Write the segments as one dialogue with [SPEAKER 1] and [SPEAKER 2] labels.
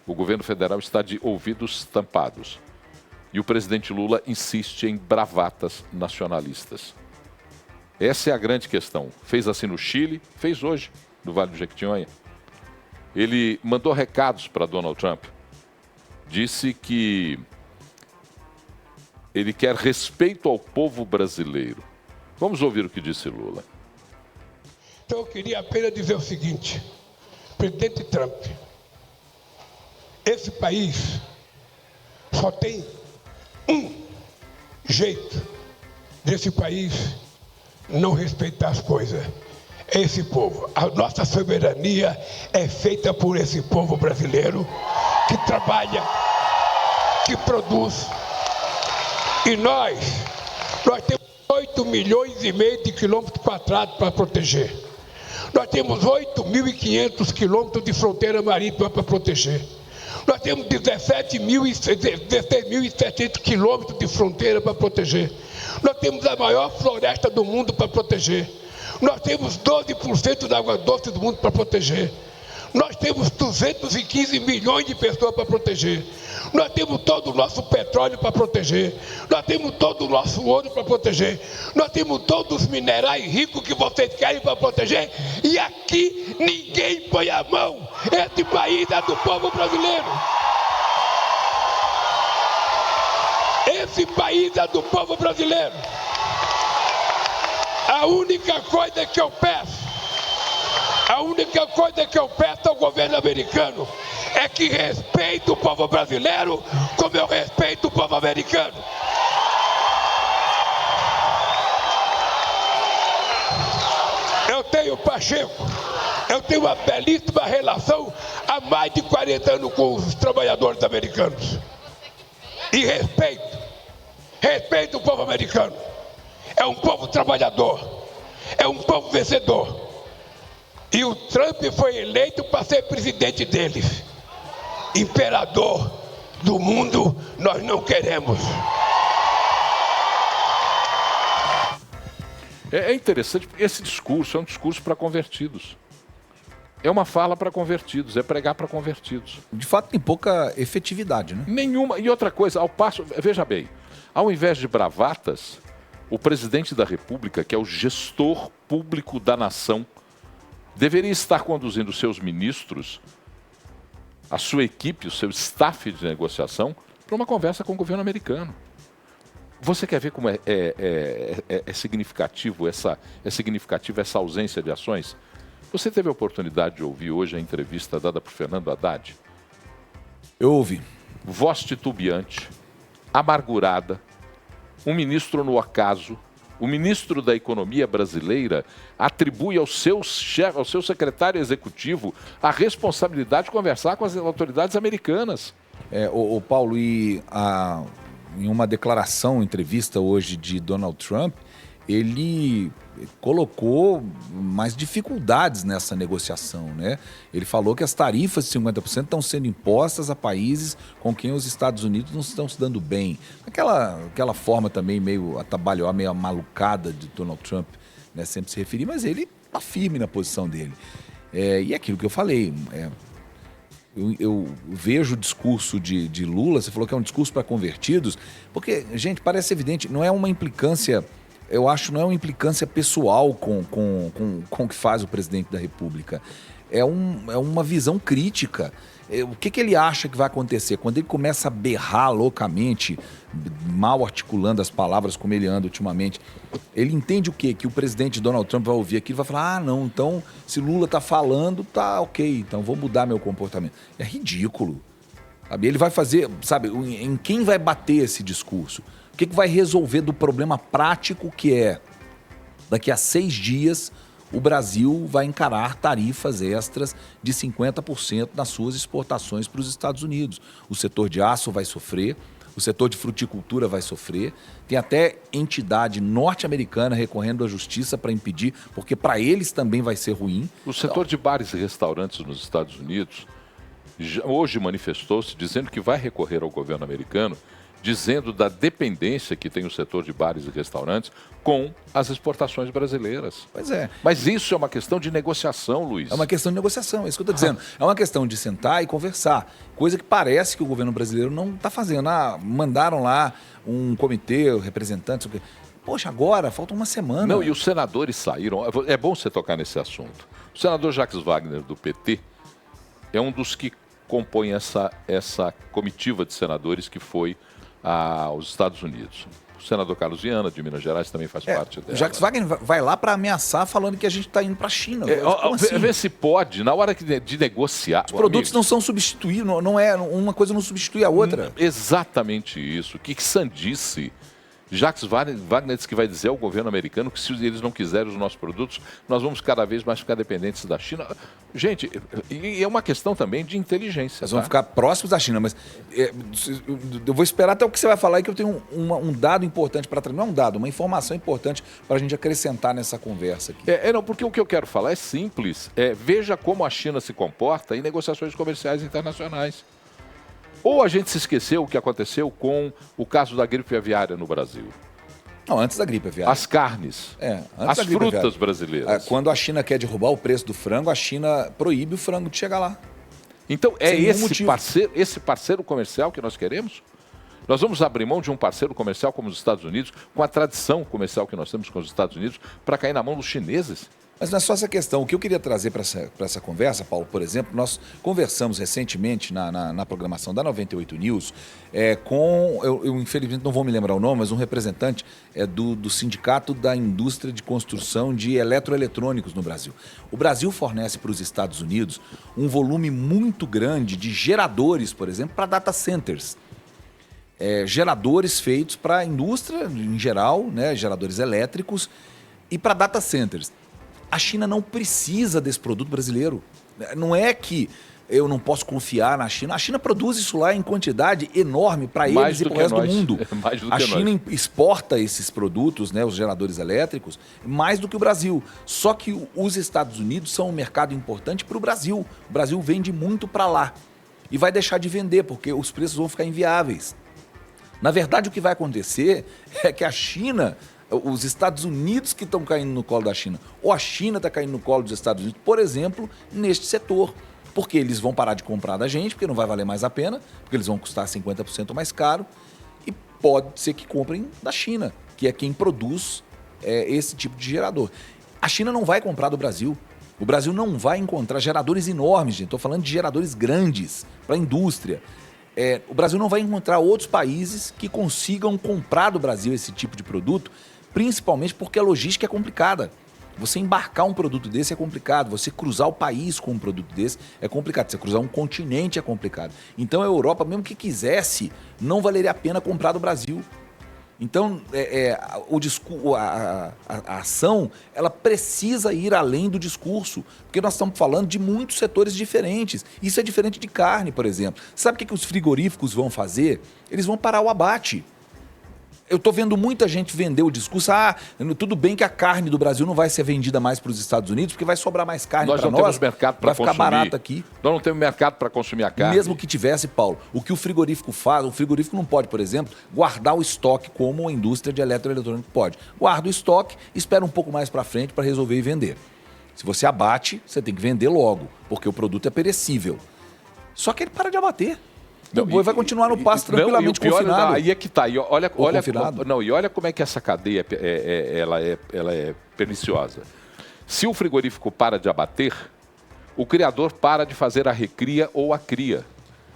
[SPEAKER 1] O governo federal está de ouvidos tampados. E o presidente Lula insiste em bravatas nacionalistas. Essa é a grande questão. Fez assim no Chile, fez hoje, no Vale do Jequitinhonha. Ele mandou recados para Donald Trump. Disse que ele quer respeito ao povo brasileiro. Vamos ouvir o que disse Lula.
[SPEAKER 2] Então eu queria apenas dizer o seguinte, presidente Trump, esse país só tem um jeito desse país não respeitar as coisas. É esse povo. A nossa soberania é feita por esse povo brasileiro que trabalha, que produz. E nós temos 8 milhões e meio de quilômetros quadrados para proteger. Nós temos 8.500 quilômetros de fronteira marítima para proteger. Nós temos 16.700 quilômetros de fronteira para proteger. Nós temos a maior floresta do mundo para proteger. Nós temos 12% da água doce do mundo para proteger. Nós temos 215 milhões de pessoas para proteger. Nós temos todo o nosso petróleo para proteger. Nós temos todo o nosso ouro para proteger. Nós temos todos os minerais ricos que vocês querem para proteger. E aqui ninguém põe a mão. Esse país é do povo brasileiro. Esse país é do povo brasileiro. A única coisa que eu peço ao governo americano é que respeite o povo brasileiro como eu respeito o povo americano. Eu tenho, Pacheco, uma belíssima relação há mais de 40 anos com os trabalhadores americanos. E respeito o povo americano. É um povo trabalhador, é um povo vencedor. E o Trump foi eleito para ser presidente deles. Imperador do mundo nós não queremos.
[SPEAKER 1] É interessante, porque esse discurso é um discurso para convertidos. É uma fala para convertidos, é pregar para convertidos.
[SPEAKER 3] De fato, tem pouca efetividade, né?
[SPEAKER 1] Nenhuma. E outra coisa, ao passo, veja bem, ao invés de bravatas, o presidente da República, que é o gestor público da nação, deveria estar conduzindo seus ministros, a sua equipe, o seu staff de negociação, para uma conversa com o governo americano. Você quer ver como é significativa essa ausência de ações? Você teve a oportunidade de ouvir hoje a entrevista dada por Fernando Haddad?
[SPEAKER 3] Eu ouvi.
[SPEAKER 1] Voz titubeante, amargurada, um ministro no acaso. O ministro da Economia brasileira atribui ao seu secretário executivo a responsabilidade de conversar com as autoridades americanas.
[SPEAKER 3] O Paulo, em uma declaração, entrevista hoje de Donald Trump, ele colocou mais dificuldades nessa negociação, né? Ele falou que as tarifas de 50% estão sendo impostas a países com quem os Estados Unidos não estão se dando bem. Aquela forma também meio atabalhoada, meio amalucada de Donald Trump, né, sempre se referir, mas ele está firme na posição dele. E é aquilo que eu falei, eu vejo o discurso de Lula, você falou que é um discurso para convertidos, porque, gente, parece evidente, não é uma implicância... Eu acho que não é uma implicância pessoal com o que faz o presidente da República. É uma visão crítica. O que ele acha que vai acontecer? Quando ele começa a berrar loucamente, mal articulando as palavras como ele anda ultimamente, ele entende o quê? Que o presidente Donald Trump vai ouvir aquilo e vai falar: ah, não, então se Lula está falando, tá ok, então vou mudar meu comportamento. É ridículo. Sabe? Ele vai fazer, sabe, em quem vai bater esse discurso? O que vai resolver do problema prático que é, daqui a 6 dias, o Brasil vai encarar tarifas extras de 50% nas suas exportações para os Estados Unidos. O setor de aço vai sofrer, o setor de fruticultura vai sofrer, tem até entidade norte-americana recorrendo à justiça para impedir, porque para eles também vai ser ruim.
[SPEAKER 1] O setor de bares e restaurantes nos Estados Unidos hoje manifestou-se dizendo que vai recorrer ao governo americano dizendo da dependência que tem o setor de bares e restaurantes com as exportações brasileiras.
[SPEAKER 3] Pois é.
[SPEAKER 1] Mas isso é uma questão de negociação, Luiz.
[SPEAKER 3] É uma questão de negociação, é isso que eu estou dizendo. É uma questão de sentar e conversar, coisa que parece que o governo brasileiro não está fazendo. Mandaram lá um comitê, representantes... Poxa, agora, falta uma semana.
[SPEAKER 1] Não, e os senadores saíram... É bom você tocar nesse assunto. O senador Jacques Wagner, do PT, é um dos que compõe essa comitiva de senadores que foi aos Estados Unidos. O senador Carlos Viana, de Minas Gerais, também faz parte dela.
[SPEAKER 3] Jacques Wagner vai lá para ameaçar falando que a gente está indo para a China.
[SPEAKER 1] Assim? Vê se pode, na hora de negociar...
[SPEAKER 3] Os produtos não são substituídos, não é uma coisa não substitui a outra.
[SPEAKER 1] Exatamente isso. Que sandice. Jacques Wagner disse que vai dizer ao governo americano que se eles não quiserem os nossos produtos, nós vamos cada vez mais ficar dependentes da China. Gente, e é uma questão também de inteligência.
[SPEAKER 3] Nós vamos ficar próximos da China, mas eu vou esperar até o que você vai falar aí, que eu tenho um dado importante para trazer. Não é um dado, uma informação importante para a gente acrescentar nessa conversa aqui.
[SPEAKER 1] Não, porque o que eu quero falar é simples. Veja como a China se comporta em negociações comerciais internacionais. Ou a gente se esqueceu o que aconteceu com o caso da gripe aviária no Brasil?
[SPEAKER 3] Não, antes da gripe aviária.
[SPEAKER 1] As carnes, as frutas brasileiras.
[SPEAKER 3] Quando a China quer derrubar o preço do frango, a China proíbe o frango de chegar lá.
[SPEAKER 1] Então, é esse parceiro comercial que nós queremos? Nós vamos abrir mão de um parceiro comercial como os Estados Unidos, com a tradição comercial que nós temos com os Estados Unidos, para cair na mão dos chineses?
[SPEAKER 3] Mas não é só essa questão. O que eu queria trazer para essa conversa, Paulo, por exemplo, nós conversamos recentemente na programação da 98 News com, eu infelizmente não vou me lembrar o nome, mas um representante do Sindicato da Indústria de Construção de Eletroeletrônicos no Brasil. O Brasil fornece para os Estados Unidos um volume muito grande de geradores, por exemplo, para data centers. Geradores feitos para a indústria em geral, né, geradores elétricos, e para data centers. A China não precisa desse produto brasileiro. Não é que eu não posso confiar na China. A China produz isso lá em quantidade enorme para eles e para o resto do mundo. A China exporta esses produtos, né, os geradores elétricos, mais do que o Brasil. Só que os Estados Unidos são um mercado importante para o Brasil. O Brasil vende muito para lá. E vai deixar de vender, porque os preços vão ficar inviáveis. Na verdade, o que vai acontecer é que a China... Os Estados Unidos que estão caindo no colo da China, ou a China está caindo no colo dos Estados Unidos, por exemplo, neste setor. Porque eles vão parar de comprar da gente, porque não vai valer mais a pena, porque eles vão custar 50% mais caro, e pode ser que comprem da China, que é quem produz esse tipo de gerador. A China não vai comprar do Brasil. O Brasil não vai encontrar geradores enormes, gente. Estou falando de geradores grandes para a indústria. O Brasil não vai encontrar outros países que consigam comprar do Brasil esse tipo de produto, principalmente porque a logística é complicada. Você embarcar um produto desse é complicado, você cruzar o país com um produto desse é complicado, você cruzar um continente é complicado. Então a Europa, mesmo que quisesse, não valeria a pena comprar do Brasil. Então a ação ela precisa ir além do discurso, porque nós estamos falando de muitos setores diferentes. Isso é diferente de carne, por exemplo. Sabe o que os frigoríficos vão fazer? Eles vão parar o abate. Eu estou vendo muita gente vender o discurso, tudo bem que a carne do Brasil não vai ser vendida mais para os Estados Unidos, porque vai sobrar mais carne para nós.
[SPEAKER 1] Nós não temos mercado para consumir.
[SPEAKER 3] Vai ficar barato aqui.
[SPEAKER 1] Nós não temos mercado para consumir a carne.
[SPEAKER 3] Mesmo que tivesse, Paulo, o que o frigorífico faz, o frigorífico não pode, por exemplo, guardar o estoque como a indústria de eletroeletrônico pode. Guarda o estoque, espera um pouco mais para frente para resolver e vender. Se você abate, você tem que vender logo, porque o produto é perecível. Só que ele para de abater. O boi vai continuar no pasto tranquilamente confinado.
[SPEAKER 1] Aí é que tá. E olha como é que essa cadeia ela é perniciosa. Se o frigorífico para de abater, o criador para de fazer a recria ou a cria.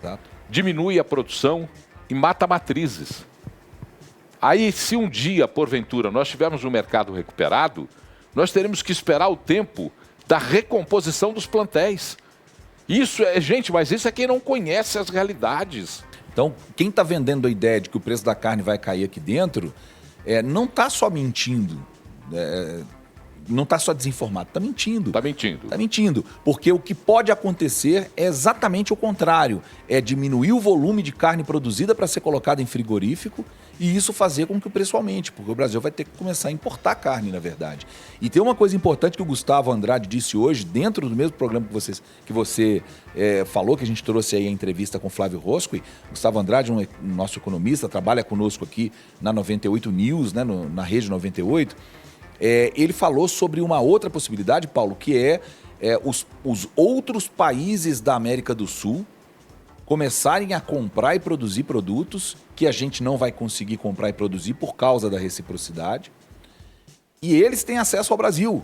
[SPEAKER 3] Exato.
[SPEAKER 1] Diminui a produção e mata matrizes. Aí, se um dia, porventura, nós tivermos um mercado recuperado, nós teremos que esperar o tempo da recomposição dos plantéis. Gente, mas isso é quem não conhece as realidades.
[SPEAKER 3] Então, quem está vendendo a ideia de que o preço da carne vai cair aqui dentro, não está só mentindo. não está só desinformado, está mentindo.
[SPEAKER 1] Está mentindo.
[SPEAKER 3] Está mentindo. Porque o que pode acontecer é exatamente o contrário. É diminuir o volume de carne produzida para ser colocada em frigorífico e isso fazer com que o preço aumente, porque o Brasil vai ter que começar a importar carne, na verdade. E tem uma coisa importante que o Gustavo Andrade disse hoje, dentro do mesmo programa que você falou, que a gente trouxe aí a entrevista com o Flávio Roscoe. Gustavo Andrade, nosso economista, trabalha conosco aqui na 98 News, né, na Rede 98. Ele falou sobre uma outra possibilidade, Paulo, que os outros países da América do Sul começarem a comprar e produzir produtos que a gente não vai conseguir comprar e produzir por causa da reciprocidade. E eles têm acesso ao Brasil.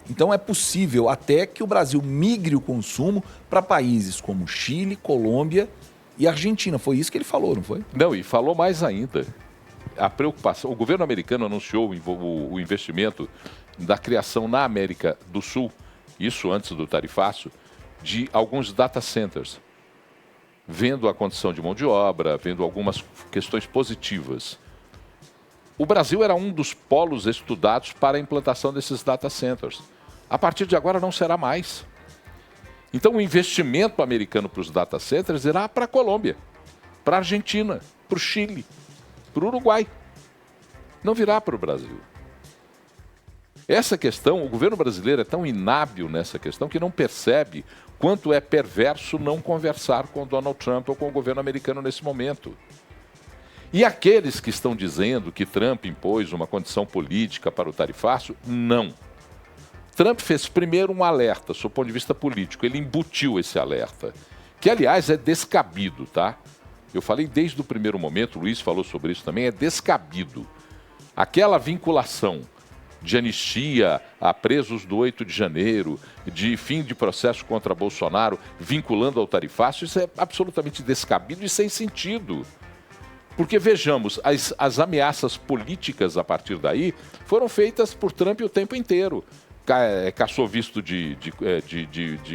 [SPEAKER 3] Então é possível até que o Brasil migre o consumo para países como Chile, Colômbia e Argentina. Foi isso que ele falou, não foi?
[SPEAKER 1] Não, e falou mais ainda. A preocupação, o governo americano anunciou o investimento da criação na América do Sul, isso antes do tarifaço, de alguns data centers, vendo a condição de mão de obra, vendo algumas questões positivas. O Brasil era um dos polos estudados para a implantação desses data centers. A partir de agora não será mais. Então o investimento americano para os data centers irá para a Colômbia, para a Argentina, para o Chile, para o Uruguai. Não virá para o Brasil. Essa questão, o governo brasileiro é tão inábil nessa questão que não percebe quanto é perverso não conversar com o Donald Trump ou com o governo americano nesse momento. E aqueles que estão dizendo que Trump impôs uma condição política para o tarifaço, não. Trump fez primeiro um alerta, sob o ponto de vista político, ele embutiu esse alerta, que aliás é descabido, tá? Eu falei desde o primeiro momento, o Luiz falou sobre isso também, é descabido. Aquela vinculação de anistia a presos do 8 de janeiro, de fim de processo contra Bolsonaro, vinculando ao tarifaço, isso é absolutamente descabido e sem sentido. Porque, vejamos, as ameaças políticas a partir daí foram feitas por Trump o tempo inteiro. Caçou visto de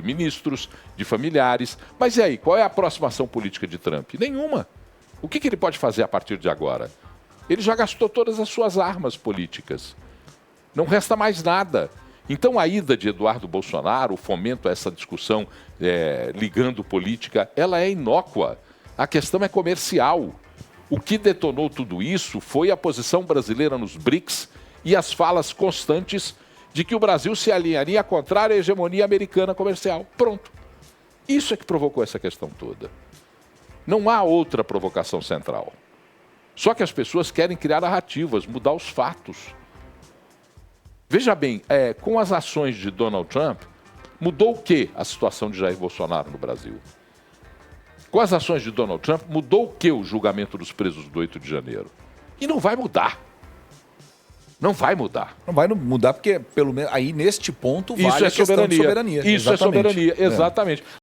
[SPEAKER 1] ministros, de familiares. Mas e aí, qual é a próxima ação política de Trump? Nenhuma. O que ele pode fazer a partir de agora? Ele já gastou todas as suas armas políticas. Não resta mais nada. Então a ida de Eduardo Bolsonaro, o fomento a essa discussão ligando política, ela é inócua. A questão é comercial. O que detonou tudo isso foi a posição brasileira nos BRICS e as falas constantes de que o Brasil se alinharia à contrária à hegemonia americana comercial. Pronto. Isso é que provocou essa questão toda. Não há outra provocação central. Só que as pessoas querem criar narrativas, mudar os fatos. Veja bem, com as ações de Donald Trump, mudou o que a situação de Jair Bolsonaro no Brasil? Com as ações de Donald Trump, mudou o que o julgamento dos presos do 8 de janeiro? E não vai mudar. Não vai mudar.
[SPEAKER 3] Não vai mudar porque, pelo menos, aí neste ponto, vale
[SPEAKER 1] a questão de soberania. Isso
[SPEAKER 3] Exatamente.
[SPEAKER 1] é soberania, exatamente.